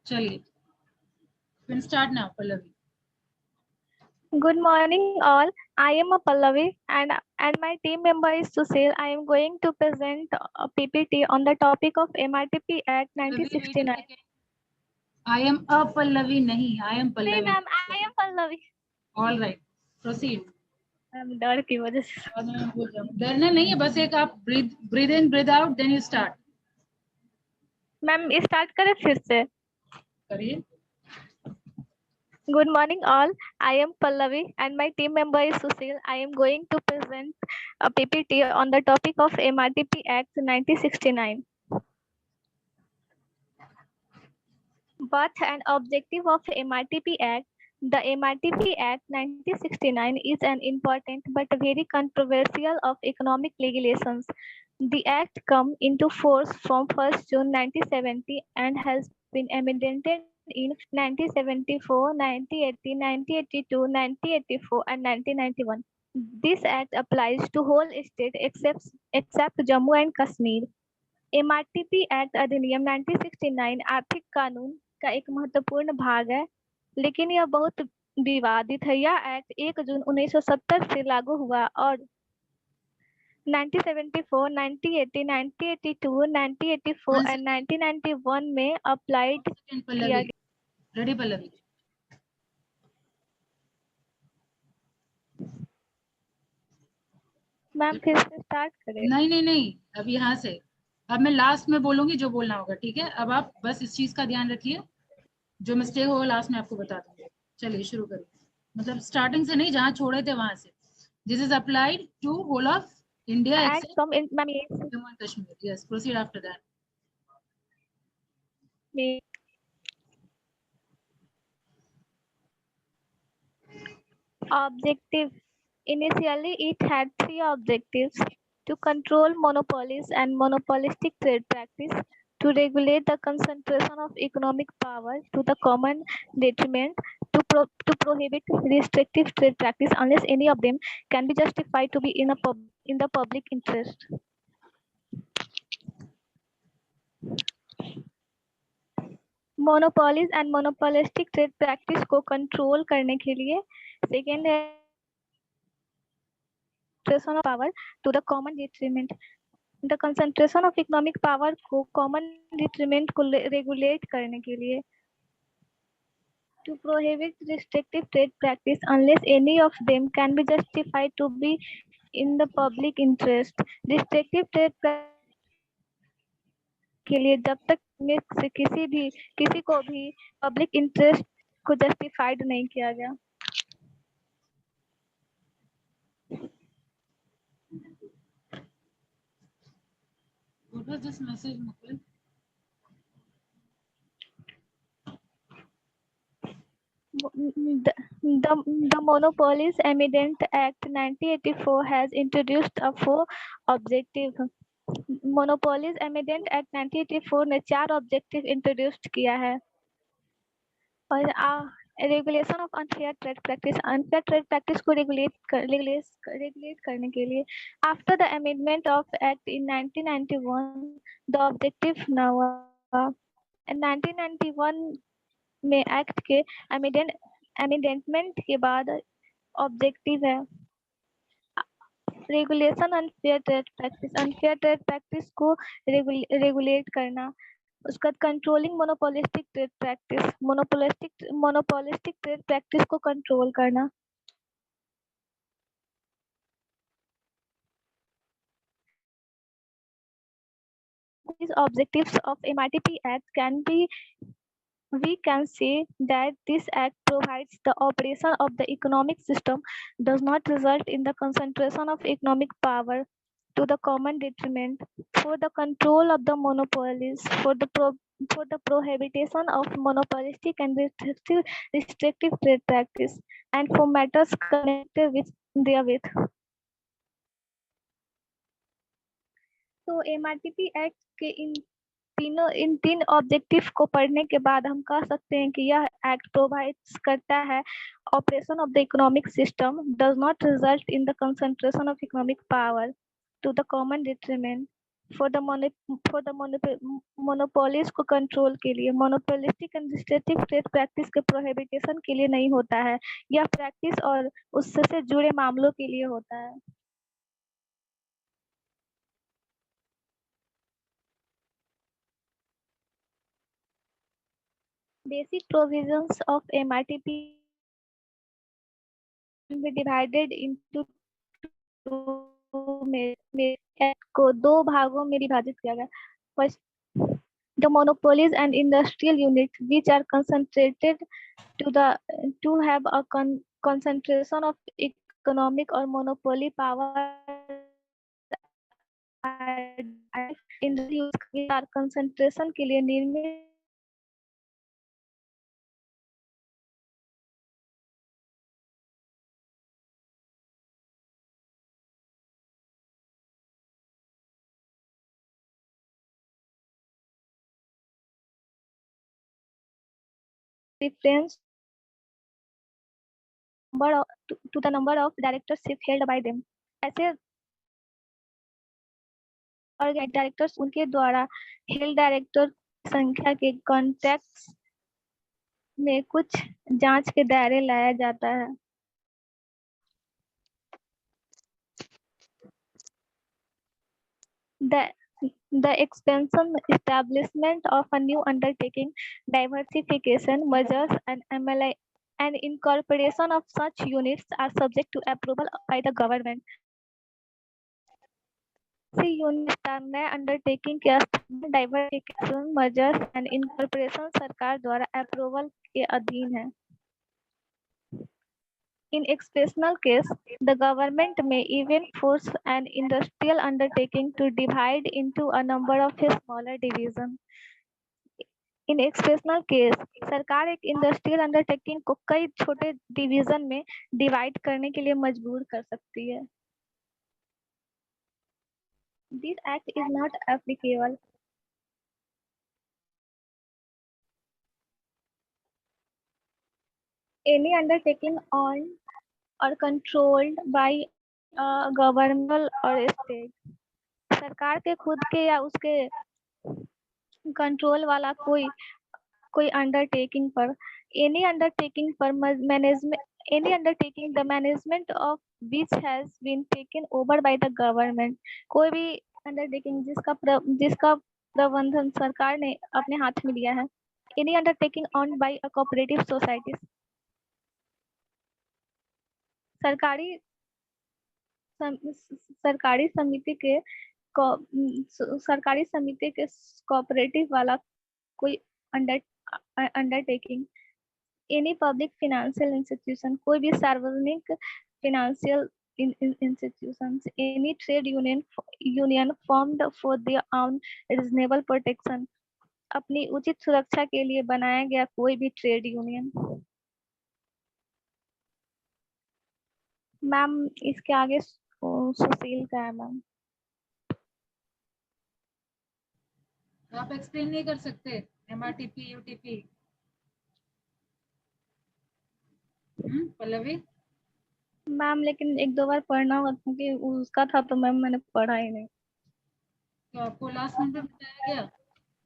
चलिए, can start now, Pallavi. Good morning, all. I am a Pallavi, and my team member is Susil. I am going to present a PPT on the topic of MRTP Act Pallavi, wait a 1969. second. I am a Pallavi, nahi. I am नहीं Pallavi. Ma'am, I am Pallavi. All right, proceed. Ma'am डर की वजह से बाद में मैं भूल जाऊँ। डरना नहीं है, बस एक आप breathe in, breathe out, then you start. Ma'am start करें फिर से. करिए. Good morning, all. I am Pallavi, and my team member is Susil. I am going to present a PPT on the topic of MRTP Act 1969. Birth and objective of MRTP Act. The MRTP Act 1969 is an important but very controversial of economic regulations. The Act came into force from 1st June 1970 and has been amended in 1974, 1980, 1982, 1984, and 1991. This Act applies to whole state except Jammu and Kashmir. MRTP act अधिनियम 1969 आर्थिक कानून का एक महत्वपूर्ण भाग है, लेकिन यह बहुत विवादित है। यह एक्ट 1 जून 1970 से लागू हुआ और 1974, 1980, 1982, 1984 One और second, 1991 में अप्लाइड किया Pallavi. गया। Ready, Pallavi? मैम फिर से स्टार्ट करें। नहीं नहीं नहीं, अब यहाँ से. अब मैं लास्ट में बोलूंगी जो बोलना होगा, ठीक है? अब आप बस इस चीज का ध्यान रखिए, जो मिस्टेक होगा लास्ट में आपको बता दूंगी. चलिए शुरू करिए, मतलब स्टार्टिंग से नहीं, जहाँ छोड़े थे वहां से. This is applied to whole of India act except come in ma'am Jammu and Kashmir. Yes, proceed after that. objective. Initially, it had three objectives: to control monopolies and monopolistic trade practice, to regulate the concentration of economic power to the common detriment, to prohibit restrictive trade practice unless any of them can be justified to be in the public interest. Monopolies and monopolistic trade practice को control करने के लिए second है concentration of power to the common detriment. The concentration of economic power को common detriment को regulate करने के लिए. To prohibit restrictive trade practice unless any of them can be justified to be in the public interest. Restrictive trade के लिए जब तक में से किसी को भी public interest को justified नहीं किया गया. What was this message, Mukul? The Monopolies Amendment Act 1984 has introduced a four objective. Monopolies Amendment Act 1984 ने 4 ऑब्जेक्टिव इंट्रोड्यूस किया है. और regulation of unfair trade practice को रेगुलेट करने के लिए. After the amendment of act in 1991 the objective now 1991 में act के अमेंडमेंट के बाद ऑब्जेक्टिव है रेगुलेशन अनफेयर ट्रेड प्रैक्टिस को रेगुलेट करना. उसका कंट्रोलिंग मोनोपोलिस्टिक ट्रेड प्रैक्टिस को कंट्रोल करना. These objectives of MRTP Act we can say that this act provides the operation of the economic system does not result in the concentration of economic power to the common detriment, for the control of the monopolies, for the prohibition of monopolistic and restrictive trade practice, and for matters connected with therewith. तो MRTP act के इन तीन objective को पढ़ने के बाद हम कह सकते हैं कि यह एक्ट प्रोवाइड्स करता है operation of the economic system does not result in the concentration of economic power to the common detriment, for the monopolies को कंट्रोल के लिए, monopolistic and restrictive trade practice के प्रोहिबिटेशन के लिए नहीं होता है। यह प्रैक्टिस और उससे जुड़े मामलों के लिए होता है। Basic provisions of MRTP will be divided into को दो भागों में विभाजित किया गया। First, the monopolies and industrial units which are concentrated to have a concentration of economic or monopoly power are concentration के लिए निर्मित reference to the number of directorship held by them। ऐसे और डायरेक्टर्स उनके द्वारा हेल्ड डायरेक्टर संख्या के context में कुछ जांच के दायरे लाया जाता है। The expansion, establishment of a new undertaking, diversification measures, and MLI and incorporation of such units are subject to approval by the government। नए अंडरटेकिंग के डाइवर्सिफिकेशन मर्जर्स एंड इनकॉर्पोरेशन सरकार द्वारा अप्रूवल के अधीन है। In exceptional case, the government may even force an industrial undertaking to divide into a number of smaller divisions। In exceptional case, सरकार एक industrial undertaking को कई छोटे डिवीजन में डिवाइड करने के लिए मजबूर कर सकती है। This act is not applicable any undertaking on or controlled by government और स्टेट। सरकार के खुद के या उसके कंट्रोल वाला कोई अंडरटेकिंग पर एनी अंडरटेकिंग पर management any undertaking the management of which has been taken over by the government। कोई भी अंडरटेकिंग जिसका प्रबंधन सरकार ने अपने हाथ में लिया है। any undertaking owned by a cooperative societies। सरकारी समिति के कोऑपरेटिव वाला कोई undertaking. Any public financial institution कोई भी सार्वजनिक financial institutions. Any trade union formed for their own reasonable protection अपनी उचित सुरक्षा के लिए बनाया गया कोई भी ट्रेड यूनियन। मैम इसके आगे सुशील का है मैम। आप एक्सप्लेन नहीं कर सकते एमआरटीपी यूटीपी? पल्लवी मैम लेकिन एक दो बार पढ़ना होगा क्योंकि उसका था तो मैम मैंने पढ़ा ही नहीं। तो आपको लास्ट मिनट में बताया गया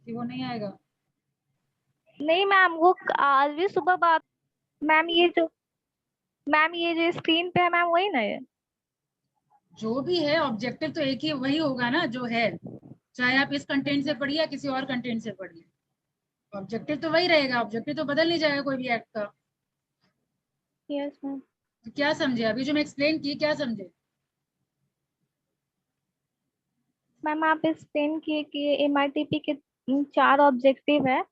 कि वो नहीं आएगा? नहीं मैम वो आज भी सुबह बात। मैम ये जो स्क्रीन पे है मैम वही ना है? जो भी है ऑब्जेक्टिव तो एक ही वही होगा ना जो है, चाहे आप इस कंटेंट से पढ़िए या किसी और कंटेंट से पढ़िए, ऑब्जेक्टिव तो वही रहेगा। ऑब्जेक्टिव तो बदल नहीं जाएगा कोई भी एक्ट का। Yes ma'am. तो क्या समझे अभी जो मैं एक्सप्लेन की, क्या समझे? मैम आप एक्सप्लेन किए कि एमआरटीपी के 4 ऑब्जेक्टिव है।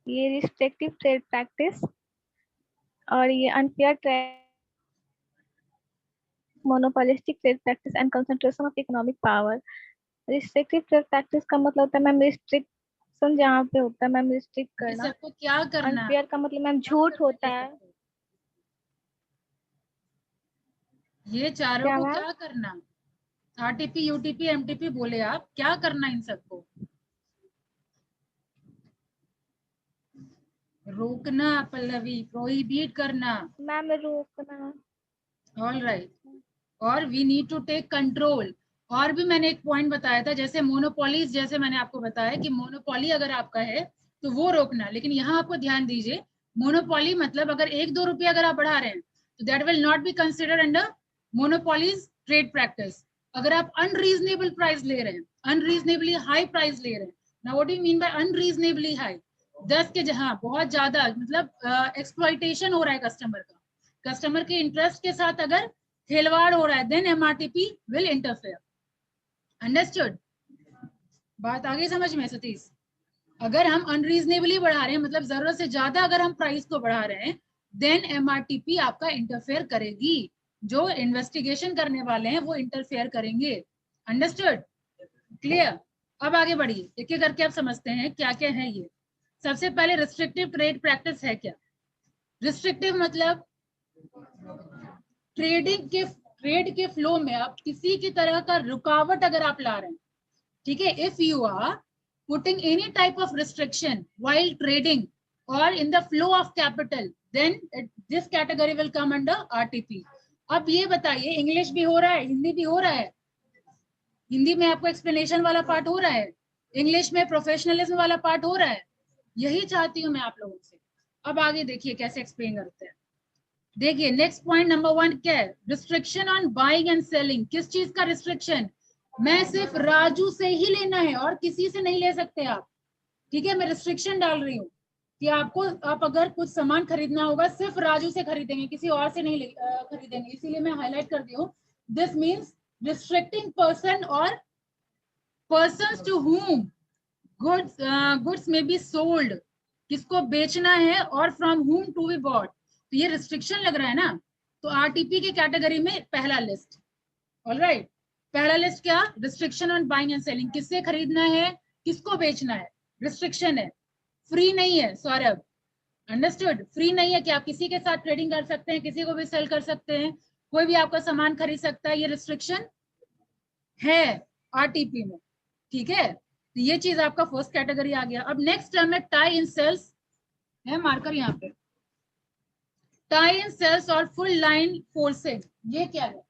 ये रिस्ट्रिक्टिव ट्रेड प्रैक्टिस और ये unfair trade, monopolistic trade practice and concentration of economic power. Restrictive trade practice का मतलब होता है मैम रिस्ट्रिक्शन जहाँ पे होता है मैम रिस्ट्रिक्ट करना। सबको क्या करना? अनफेयर का मतलब मैम झूठ होता है। ये चारों क्या को मैम? क्या करना? आरटीपी यूटीपी एमटीपी बोले, आप क्या करना इन सबको? रोकना पल्लवी, प्रोहिबिट करना। मैम रोकना। All right. और we need to take control. और भी मैंने एक पॉइंट बताया था, जैसे मोनोपोलीज, जैसे मैंने आपको बताया कि मोनोपोली अगर आपका है तो वो रोकना, लेकिन यहाँ आपको ध्यान दीजिए, मोनोपोली मतलब अगर 1-2 रुपये अगर आप बढ़ा रहे हैं तो that will not be considered under monopolies trade practice. अगर आप अनरीजनेबल प्राइस ले रहे हैं, अनरीजनेबली हाई प्राइस ले रहे हैं, ना what do you mean by unreasonably high? 10 के जहां बहुत ज्यादा मतलब एक्सप्लॉइटेशन हो रहा है कस्टमर का, कस्टमर के इंटरेस्ट के साथ अगर खिलवाड़ हो रहा है, then MRTP will interfere. Understood? बात आगे समझ में सतीश? अगर हम अनरीजनेबली बढ़ा रहे हैं, मतलब जरूरत से ज्यादा अगर हम प्राइस को बढ़ा रहे हैं, देन एमआरटीपी आपका इंटरफेयर करेगी, जो इन्वेस्टिगेशन करने वाले हैं वो इंटरफेयर करेंगे। अंडरस्टूड? क्लियर? अब आगे बढ़िए, एक एक करके आप समझते हैं क्या क्या है ये। सबसे पहले रिस्ट्रिक्टिव ट्रेड प्रैक्टिस है क्या? रिस्ट्रिक्टिव मतलब ट्रेड के फ्लो में आप किसी की तरह का रुकावट अगर आप ला रहे हैं, ठीक है, if you are putting any type of restriction while trading or in the flow of capital, then this category will come under RTP. अब ये बताइए, इंग्लिश भी हो रहा है, हिंदी भी हो रहा है? हिंदी में आपको एक्सप्लेनेशन वाला पार्ट हो रहा है, इंग्लिश में प्रोफेशनलिज्म वाला पार्ट हो रहा है। यही चाहती हूँ मैं आप लोगों से। अब आगे देखिए कैसे एक्सप्लेन करते हैं। देखिए नेक्स्ट पॉइंट नंबर 1 क्या है? Restriction on buying and selling. किस चीज का रिस्ट्रिक्शन? मैं सिर्फ राजू से ही लेना है और किसी से नहीं ले सकते आप, ठीक है? मैं रिस्ट्रिक्शन डाल रही हूँ कि आपको, आप अगर कुछ सामान खरीदना होगा सिर्फ राजू से खरीदेंगे, किसी और से नहीं खरीदेंगे। इसीलिए मैं हाईलाइट कर दी हूँ, दिस मीन्स रिस्ट्रिक्टिंग पर्सन और पर्सन्स टू हुम गुड्स में बी सोल्ड, किसको बेचना है, और फ्रॉम हुम टू बी बॉट। तो ये रिस्ट्रिक्शन लग रहा है ना, तो आरटीपी की कैटेगरी में पहला लिस्ट। ऑलराइट, पहला लिस्ट क्या? Restriction on buying and selling, किससे खरीदना है, किसको बेचना है, रिस्ट्रिक्शन है, फ्री नहीं है। सौरभ, अंडरस्टूड? फ्री नहीं है कि आप किसी के साथ ट्रेडिंग कर सकते हैं, किसी को भी सेल कर सकते हैं, कोई भी आपका सामान खरीद सकता है, ये रिस्ट्रिक्शन है आरटीपी में, ठीक है? तो ये चीज आपका फर्स्ट कैटेगरी आ गया। अब नेक्स्ट टर्म है टाई इन सेल्स, है मार्कर यहाँ पे, टाई इन सेल्स और फुल लाइन फोर्सिंग। ये क्या है?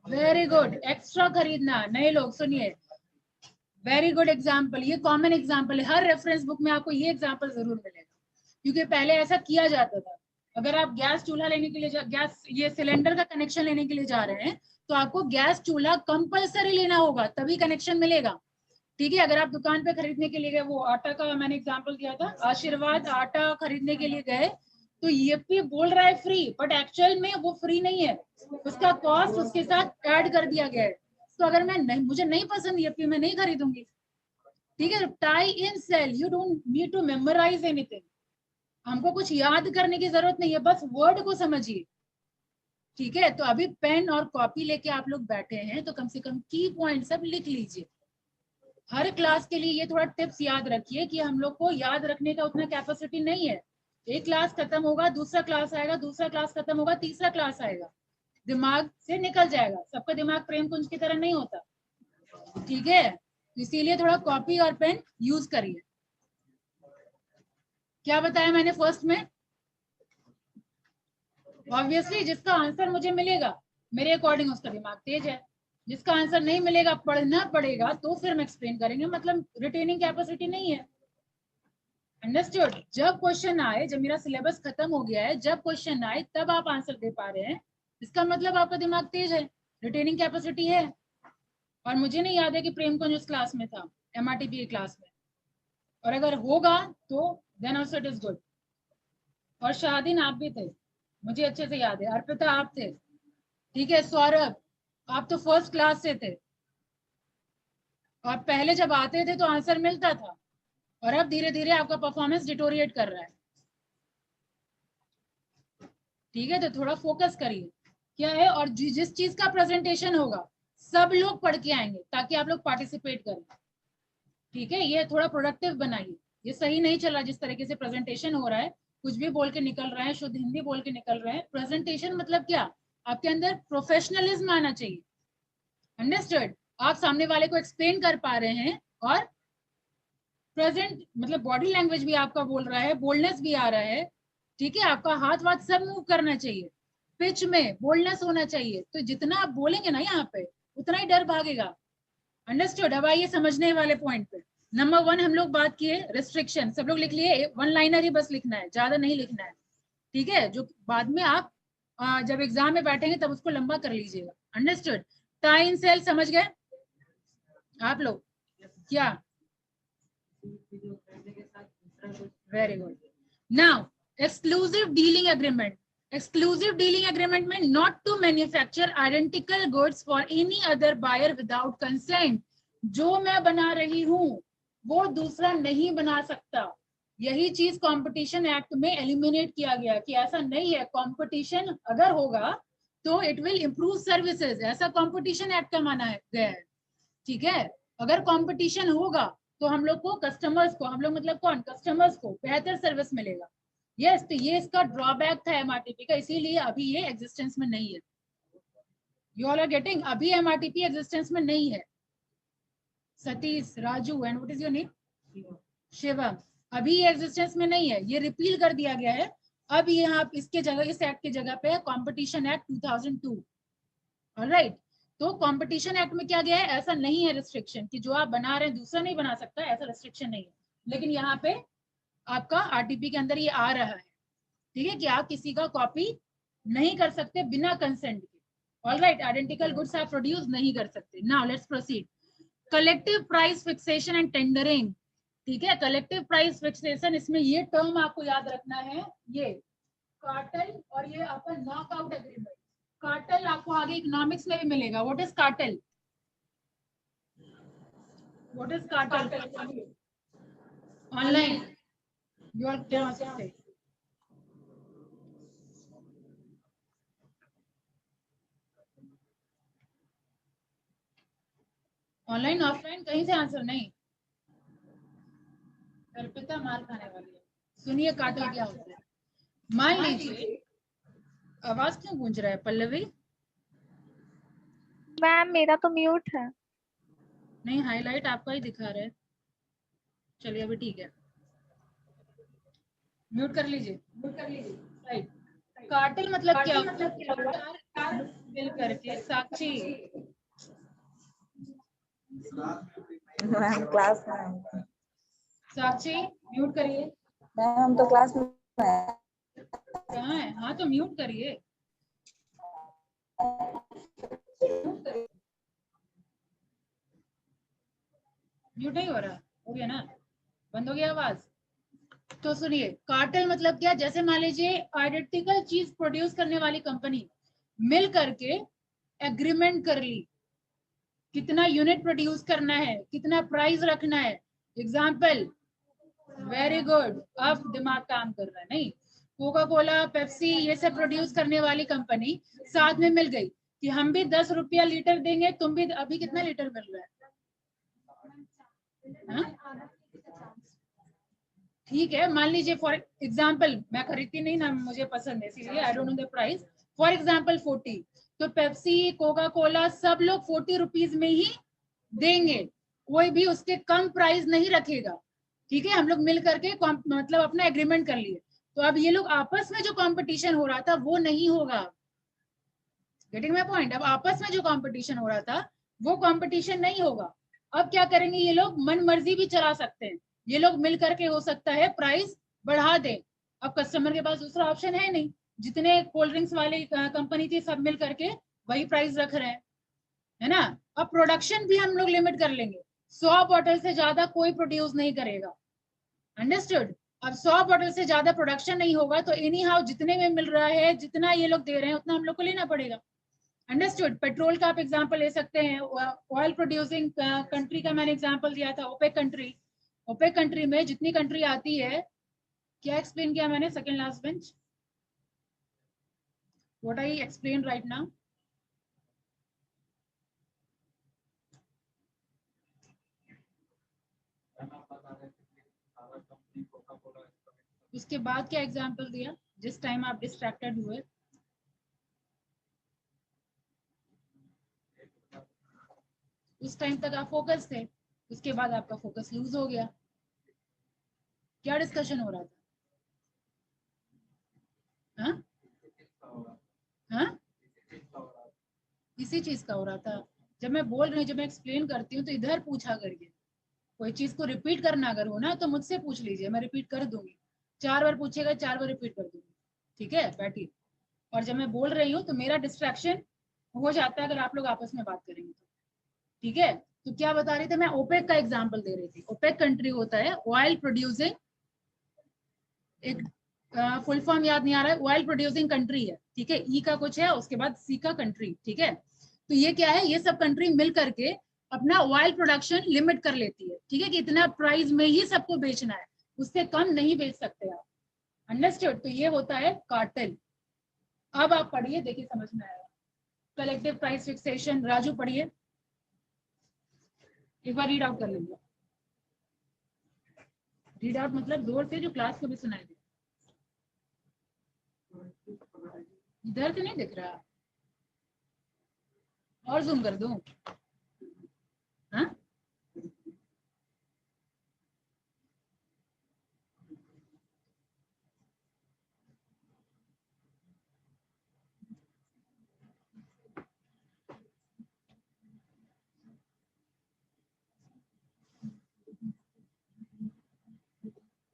वेरी गुड, एक्स्ट्रा खरीदना। नए लोग सुनिए, वेरी गुड एग्जाम्पल, ये कॉमन एग्जाम्पल है, हर रेफरेंस बुक में आपको ये एग्जाम्पल जरूर मिलेगा, क्योंकि पहले ऐसा किया जाता था। अगर आप गैस चूल्हा लेने के लिए, गैस ये सिलेंडर का कनेक्शन लेने के लिए जा रहे हैं, तो आपको गैस चूल्हा कंपलसरी लेना होगा, तभी कनेक्शन मिलेगा, ठीक है? अगर आप दुकान पे खरीदने के लिए गए, वो आटा का मैंने एग्जाम्पल दिया था, आशीर्वाद आटा खरीदने के लिए गए, तो ये बोल रहा है फ्री, बट एक्चुअल में वो फ्री नहीं है, उसका कॉस्ट उसके साथ ऐड कर दिया गया है। तो अगर मैं नहीं, मुझे नहीं पसंद ये, मैं नहीं खरीदूंगी, ठीक है? Tie in sale, you don't need to memorise anything, हमको कुछ याद करने की जरूरत नहीं है, बस वर्ड को समझिए, ठीक है? तो अभी पेन और कॉपी लेके आप लोग बैठे हैं, तो कम से कम की पॉइंट सब लिख लीजिए। हर क्लास के लिए ये थोड़ा टिप्स याद रखिए कि हम लोग को याद रखने का उतना कैपेसिटी नहीं है। एक क्लास खत्म होगा, दूसरा क्लास आएगा, दूसरा क्लास खत्म होगा, तीसरा क्लास आएगा, दिमाग से निकल जाएगा। सबका दिमाग प्रेम कुंज की तरह नहीं होता, ठीक है? इसीलिए थोड़ा कॉपी और पेन यूज करिए। क्या बताया मैंने फर्स्ट में? ऑब्वियसली जिसका आंसर मुझे मिलेगा मेरे अकॉर्डिंग उसका दिमाग तेज है, जिसका आंसर नहीं मिलेगा, पढ़ना पड़ेगा, तो फिर हम एक्सप्लेन करेंगे, मतलब रिटेनिंग कैपेसिटी नहीं है। अंडरस्टूड? जब क्वेश्चन आए, जब मेरा सिलेबस खत्म हो गया है, जब क्वेश्चन आए तब आप आंसर दे पा रहे हैं, इसका मतलब आपका दिमाग तेज है, रिटेनिंग कैपेसिटी है। और मुझे नहीं याद है कि प्रेम कुंज उस क्लास में था, एमआरटीपी क्लास में, और अगर होगा तो then also it is good. और शाहदीन आप भी थे, मुझे अच्छे से याद है, अर्पिता आप थे, ठीक है? सौरभ आप तो फर्स्ट क्लास से थे, और पहले जब आते थे तो आंसर मिलता था, और अब धीरे धीरे आपका परफॉर्मेंस डिटोरिएट कर रहा है, ठीक है? तो थोड़ा फोकस करिए क्या है, और जिस चीज का प्रेजेंटेशन होगा सब लोग पढ़ के आएंगे, ताकि आप लोग पार्टिसिपेट करें, ठीक है? ये थोड़ा प्रोडक्टिव बनाइए। ये सही नहीं चला जिस तरीके से प्रेजेंटेशन हो रहा है, कुछ भी बोल के निकल रहे हैं, शुद्ध हिंदी बोल के निकल रहे हैं। प्रेजेंटेशन मतलब क्या? आपके अंदर प्रोफेशनलिज्म आना चाहिए, अंडरस्टूड? आप सामने वाले को एक्सप्लेन कर पा रहे हैं, और प्रेजेंट मतलब बॉडी लैंग्वेज भी आपका बोल रहा है, बोल्डनेस भी आ रहा है, ठीक है, आपका हाथ वाथ सब मूव करना चाहिए, पिच में बोल्डनेस होना चाहिए, तो जितना आप बोलेंगे ना यहाँ पे उतना ही डर भागेगा। अंडरस्टूड। अब आइए समझने वाले पॉइंट पे। नंबर 1 हम लोग बात किए रिस्ट्रिक्शन, सब लोग लिख लिए, वन लाइनर ही बस लिखना है, ज्यादा नहीं लिखना है, ठीक है, जो बाद में आप जब एग्जाम में बैठेंगे तब उसको लंबा कर लीजिएगा। अंडरस्टूड। टाइम सेल समझ गए आप लोग क्या? Very good. Now exclusive dealing agreement. Exclusive dealing agreement में not to manufacture identical goods for any other buyer without consent. जो मैं बना रही हूं वो दूसरा नहीं बना सकता। यही चीज कंपटीशन एक्ट में एलिमिनेट किया गया कि ऐसा नहीं है, कंपटीशन अगर होगा तो इट विल इंप्रूव सर्विसेज, ऐसा कंपटीशन एक्ट का माना गया है। ठीक है, अगर कंपटीशन होगा तो हम लोग को कस्टमर्स को, हम लोग मतलब कौन, कस्टमर्स को बेहतर सर्विस मिलेगा। यस, तो ये इसका ड्रॉबैक था एमआरटीपी का, इसीलिए अभी ये एग्जिस्टेंस में नहीं है। You all are getting? अभी एमआरटीपी एग्जिस्टेंस में नहीं है। Satish, Raju and what is your name? Shivam. अभी ये एग्जिस्टेंस में नहीं है, ये रिपील कर दिया गया है। अब यहाँ इसके जगह, इस एक्ट की जगह पे कॉम्पिटिशन एक्ट 2002। ऑलराइट, तो कंपटीशन एक्ट में क्या गया है, ऐसा नहीं है रिस्ट्रिक्शन कि जो आप बना रहे हैं दूसरा नहीं बना सकता, ऐसा रिस्ट्रिक्शन नहीं है। लेकिन यहाँ पे आपका आरटीपी के अंदर ये आ रहा है, ठीक है, कि आप किसी का कॉपी नहीं कर सकते बिना कंसेंट के। ऑलराइट, आइडेंटिकल गुड्स आप प्रोड्यूस नहीं कर सकते। Now let's proceed. Collective price fixation and tendering. ठीक है, कलेक्टिव प्राइस फिक्सेशन, इसमें ये टर्म आपको याद रखना है, ये कार्टेल और ये आपका नॉकआउट एग्रीमेंट। कार्टेल आपको आगे इकोनॉमिक्स में भी मिलेगा। What is cartel? What is cartel? Online you are क्या से ऑनलाइन ऑफलाइन कहीं से आंसर नहीं। अर्पिता मार खाने वाली है। सुनिए कार्टेल क्या होता है। मान लीजिए, आवाज क्यों गूंज रहा है पल्लवी? मैम मेरा तो म्यूट है। नहीं, हाईलाइट आपका ही दिखा रहा है। चलिए अभी ठीक है, म्यूट कर लीजिए, म्यूट कर लीजिए। राइट, कार्टेल मतलब क्या होता है? मिल करके साक्षी, मैम क्लास में। साक्षी म्यूट करिए। मैम हम तो क्लास में हैं। कहाँ है? हाँ तो म्यूट करिए। म्यूट नहीं हो रहा? हो गया ना, बंद हो गया आवाज? तो सुनिए, कार्टेल मतलब क्या, जैसे मान लीजिए आइडेंटिकल चीज प्रोड्यूस करने वाली कंपनी मिल करके एग्रीमेंट कर ली, कितना यूनिट प्रोड्यूस करना है, कितना प्राइस रखना है। एग्जाम्पल, वेरी गुड, अब दिमाग काम कर रहा है। नहीं, कोका कोला, पेप्सी, ये सब प्रोड्यूस करने वाली कंपनी साथ में मिल गई कि हम भी 10 रुपया लीटर देंगे, तुम भी। अभी कितना लीटर मिल रहा है? ठीक है, मान लीजिए फॉर एग्जाम्पल, मैं खरीदती नहीं ना, मुझे पसंद है इसीलिए I don't know the price. For example 40, तो पेप्सी, कोका कोला सब लोग 40 रुपीज में ही देंगे, कोई भी उसके कम प्राइस नहीं रखेगा। ठीक है, हम लोग मिल करके मतलब अपना एग्रीमेंट कर लिए। तो अब ये लोग आपस में जो कंपटीशन हो रहा था वो नहीं होगा। Getting my point? अब आपस में जो कंपटीशन हो रहा था वो कंपटीशन नहीं होगा। अब क्या करेंगे ये लोग, मन मर्जी भी चला सकते हैं। ये लोग मिल करके हो सकता है प्राइस बढ़ा दें। अब कस्टमर के पास दूसरा ऑप्शन है नहीं, जितने कोल्ड ड्रिंक्स वाली कंपनी थी सब मिल करके वही प्राइस रख रहे हैं, है ना। अब प्रोडक्शन भी हम लोग लिमिट कर लेंगे, 100 बॉटल से ज्यादा कोई प्रोड्यूस नहीं करेगा। अंडरस्टूड? अब 100 बॉटल से ज्यादा प्रोडक्शन नहीं होगा तो एनी हाउ जितने में मिल रहा है, जितना ये लोग दे रहे हैं उतना हम लोग को लेना पड़ेगा। अंडरस्टूड? पेट्रोल का आप एग्जांपल ले सकते हैं, ऑयल प्रोड्यूसिंग कंट्री का मैंने एग्जांपल दिया था, ओपेक कंट्री। ओपेक कंट्री में जितनी कंट्री आती है, क्या एक्सप्लेन किया मैंने second last bench? What I explain right now? उसके बाद क्या एग्जांपल दिया जिस टाइम आप डिस्ट्रैक्टेड हुए? उस टाइम तक आप फोकस थे, उसके बाद आपका फोकस लूज हो गया। क्या डिस्कशन हो रहा था? हाँ हाँ, इसी चीज का हो रहा था। जब मैं बोल रही हूँ, जब मैं एक्सप्लेन करती हूँ तो इधर पूछा करिए। कोई चीज को रिपीट करना अगर हो ना तो मुझसे पूछ लीजिए, मैं रिपीट कर दूंगी। 4 बार पूछेगा, 4 बार रिपीट कर दूंगी। ठीक है, बैठिए। और जब मैं बोल रही हूँ तो मेरा डिस्ट्रैक्शन हो जाता है अगर आप लोग आपस में बात करेंगे तो। ठीक है, तो क्या बता रही थी मैं? ओपेक का एग्जांपल दे रही थी। ओपेक कंट्री होता है ऑयल प्रोड्यूसिंग, एक फुल फॉर्म याद नहीं आ रहा है, ऑयल प्रोड्यूसिंग कंट्री है। ठीक है, ई का कुछ है, उसके बाद सी का कंट्री। ठीक है, तो ये क्या है, ये सब कंट्री मिल करके अपना ऑयल प्रोडक्शन लिमिट कर लेती है। ठीक है, कि इतना प्राइस में ही सबको बेचना है, उससे कम नहीं बेच सकते आप। अंडरस्टूड? तो ये होता है कार्टेल। अब आप पढ़िए, देखिए समझ में आएगा। कलेक्टिव प्राइस फिक्सेशन, राजू पढ़िए, एक बार रीड आउट कर लीजिए। रीड आउट मतलब जोर से, जो क्लास को भी सुनाई दे। इधर तो नहीं दिख रहा, और जूम कर दूं? हाँ,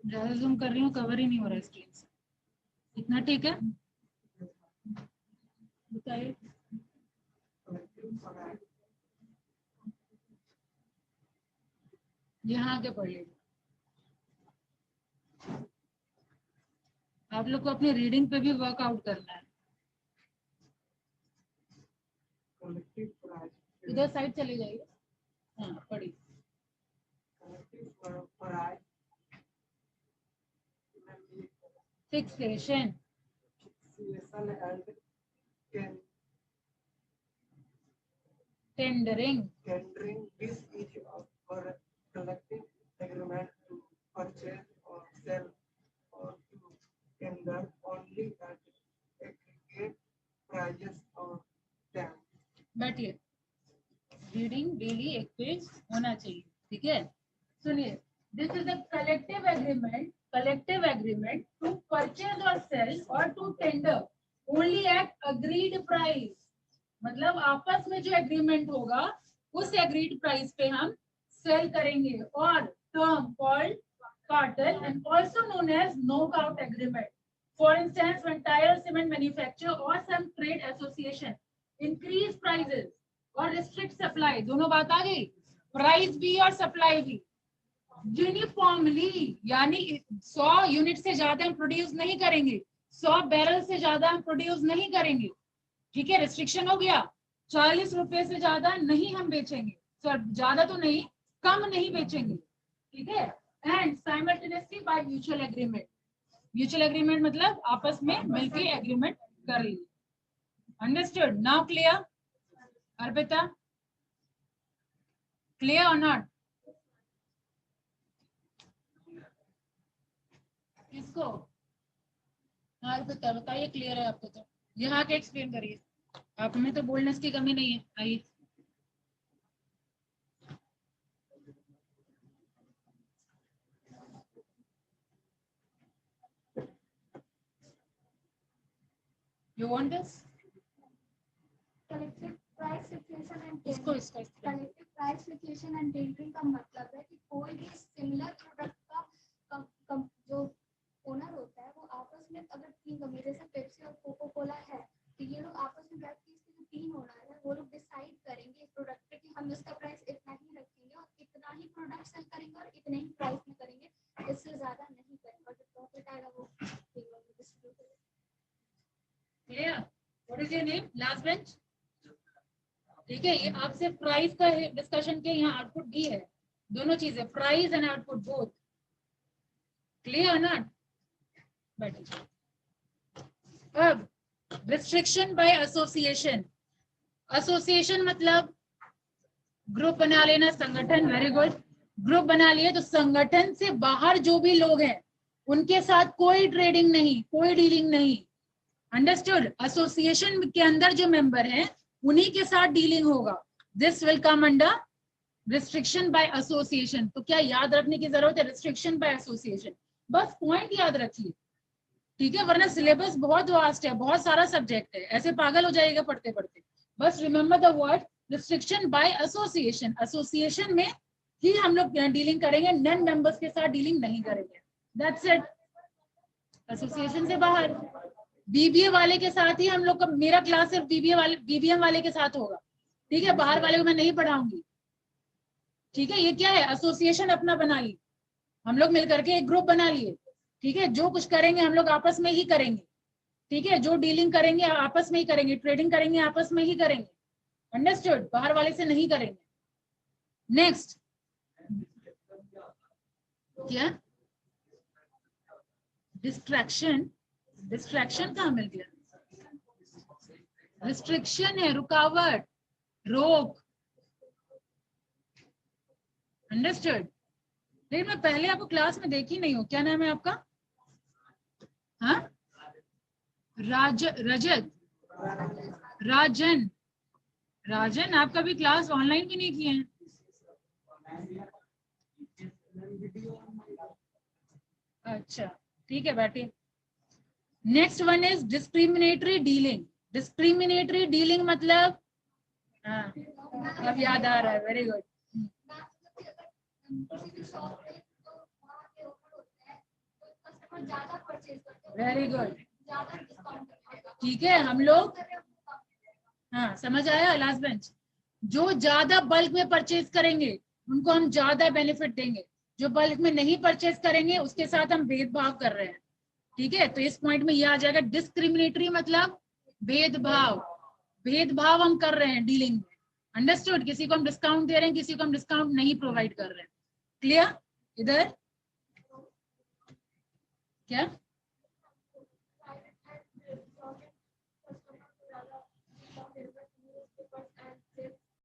ज्यादा जूम कर रही हूँ, कवर ही नहीं हो रहा है स्क्रीन से। इतना ठीक है? बताइए। यहाँ आके पढ़ लीजिए। आप लोग को अपनी रीडिंग पे भी वर्कआउट करना है। इधर साइड चले जाइए। हाँ, पढ़िए। Fixation, tendering, this is for collective agreement to purchase or sell or to tender only at aggregate prices or terms. बैठिए। रीडिंग डेली एक पेज होना चाहिए। ठीक है, सुनिए। This is a collective agreement, collective agreement to purchase और sale और to tender only at agreed price. मतलब आपस में जो एग्रीमेंट होगा उस एग्रीड प्राइस पे हम सेल करेंगे। और term called cartel and also known as knockout agreement. For instance when tyre cement manufacturer और some trade association increase prices और रिस्ट्रिक्ट सप्लाई, दोनों बात आ गई, प्राइस भी और सप्लाई भी यूनिफॉर्मली, यानी 100 यूनिट से ज्यादा हम प्रोड्यूस नहीं करेंगे, 100 बैरल से ज्यादा हम प्रोड्यूस नहीं करेंगे। ठीक है, रिस्ट्रिक्शन हो गया। 40 रुपए से ज्यादा नहीं हम बेचेंगे, सर ज्यादा तो नहीं, कम नहीं बेचेंगे। ठीक है, and simultaneously by mutual agreement. Mutual agreement मतलब आपस में मिलकर एग्रीमेंट कर लीजिए। Understood? Now clear Arpita? Clear और नॉट? किसको? अर्पिता बताइए, क्लियर है आपको? तो यहाँ के एक्सप्लेन करिए। आप में तो बोल्डनेस की कमी नहीं है। आइए। You want this? Collective price fixation and इसको इसको collective price fixation and tendering का मतलब है कि कोई भी सिमिलर प्रोडक्ट का जो ओनर होता है वो आपस में, अगर 3 कंपनी जैसे पेप्सी और कोको कोला है, तो ये लोग आपस में बैठ के इसके जो 3 ओनर है वो लोग डिसाइड करेंगे इस प्रोडक्ट पे कि हम इसका प्राइस इतना ही रखेंगे और इतना ही प्रोडक्ट सेल करेंगे और इतने ही प्राइस में करेंगे, इससे ज्यादा नहीं करेंगे, और जो प्रॉफिट आएगा वो डिस्ट्रीब्यूट करेंगे। Clear? What is your name? Last bench. ठीक है, ये आपसे प्राइस का डिस्कशन के यहाँ आउटपुट दी है, दोनों चीजें, price and output both. Clear not? बैठिए। अब रिस्ट्रिक्शन बाय एसोसिएशन। एसोसिएशन मतलब ग्रुप बना लेना, संगठन। वेरी गुड, ग्रुप बना लिए तो संगठन से बाहर जो भी लोग हैं उनके साथ कोई ट्रेडिंग नहीं, कोई डीलिंग नहीं। अंडरस्टूड? एसोसिएशन के अंदर जो मेंबर हैं उन्हीं के साथ डीलिंग होगा। This will come under restriction by association. तो क्या याद रखने की जरूरत है? रिस्ट्रिक्शन बाय एसोसिएशन, बस पॉइंट याद रखिए। ठीक है, वरना सिलेबस बहुत वास्ट है, बहुत सारा सब्जेक्ट है, ऐसे पागल हो जाएगा पढ़ते पढ़ते। बस remember the word restriction by association, association में ही हम लोग डीलिंग करेंगे, नॉन मेंबर्स के साथ डीलिंग नहीं करेंगे, दैट्स इट। एसोसिएशन से बाहर। बीबीए वाले के साथ ही हम लोग का, मेरा क्लास सिर्फ बीबीएम वाले के साथ होगा, ठीक है, बाहर वाले को मैं नहीं पढ़ाऊंगी, ठीक है। ये क्या है, एसोसिएशन अपना बना ली, हम लोग मिलकर के एक ग्रुप बना लिए, ठीक है। जो कुछ करेंगे हम लोग आपस में ही करेंगे, ठीक है। जो डीलिंग करेंगे आपस में ही करेंगे, ट्रेडिंग करेंगे आपस में ही करेंगे, अंडरस्टूड, बाहर वाले से नहीं करेंगे। नेक्स्ट क्या, डिस्ट्रैक्शन, डिस्ट्रैक्शन कहाँ मिल गया, रिस्ट्रिक्शन है, रुकावट, रोक, अंडरस्टूड। लेकिन मैं पहले आपको क्लास में देखी नहीं हूँ, क्या नाम है आपका? हाँ, रजत, राजन, राजन, आप कभी क्लास ऑनलाइन भी नहीं किए हैं? अच्छा, ठीक है, बैठिए। Next one is discriminatory dealing. Discriminatory dealing मतलब, हाँ अब याद आ रहा है, वेरी गुड। किसी भी शॉप पे तो वहाँ के ऑफर होते हैं, तो कस्टमर ज्यादा परचेज करते हैं, वेरी गुड, ज्यादा डिस्काउंट करते हैं। ठीक है। हम लोग, हाँ समझ आया, लास्ट बेंच, जो ज्यादा बल्क में परचेज करेंगे उनको हम ज्यादा बेनिफिट देंगे, जो बल्क में नहीं परचेज करेंगे उसके साथ हम भेदभाव कर रहे हैं, ठीक है। तो इस पॉइंट में ये आ जाएगा, डिस्क्रिमिनेटरी मतलब भेदभाव, भेदभाव हम कर रहे हैं डीलिंग में, अंडरस्टूड। किसी को हम डिस्काउंट दे रहे हैं, किसी को हम डिस्काउंट नहीं प्रोवाइड कर रहे हैं, क्लियर? इधर क्या